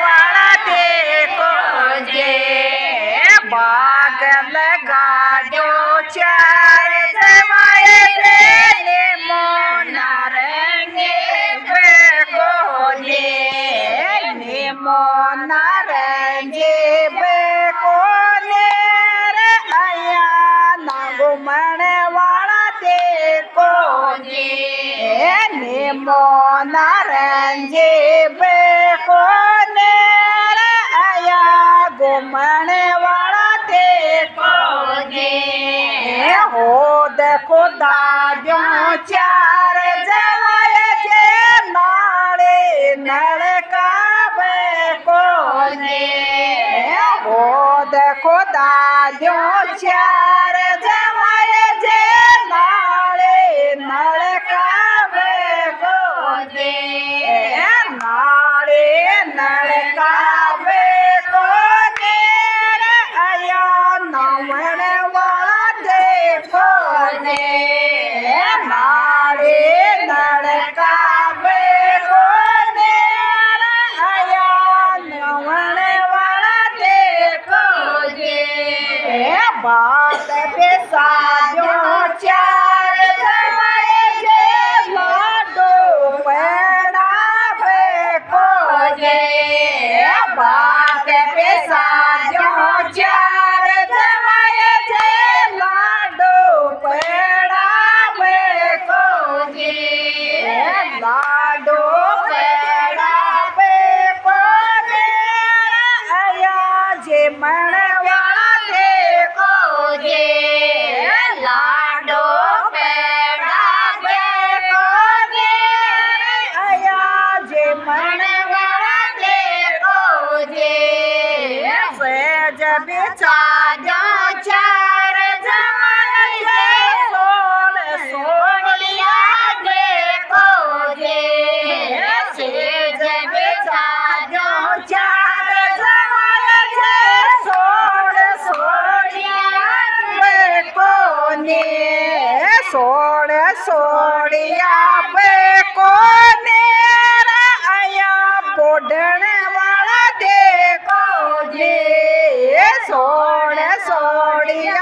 वाला देखो जे बाग लगा जो चार जमाए ने मोना रंगे बेको जे ने मोना रंगे बेको ने रे आया ना घुमण वाला देखो जे ने मोना रंगे बेको ने रे आया घुमण वाला देखो जे हो देखो दाजो चार जवाए जे नाले नलका बेको जे हो देखो दाजो चार जवाए जे नाले नलका बेको जे नाले नलका बेको ने रे आया नमन वाला देखो जे नाले नलका बेको ने रे आया नमन वाला देखो जे बात पे साजो चार जवाए जे लाडो पेड़ा बेको जे बात पे साजो चार जवाए जे लाडो पेड़ा बेको जे लाडो पेड़ा बेको जे आया जे मन वाला देखो जे लाडो पेड़ा बेको जे आया जे मन वाला देखो जे जब चाजा चार जमाए जे सोल सोनिया देखो जे जब चाजा चार जमाए जे सोल सोनिया देखो ने सोल सोनिया बेको ने आया बोडण वाला देखो जे सोड़ सोड़िया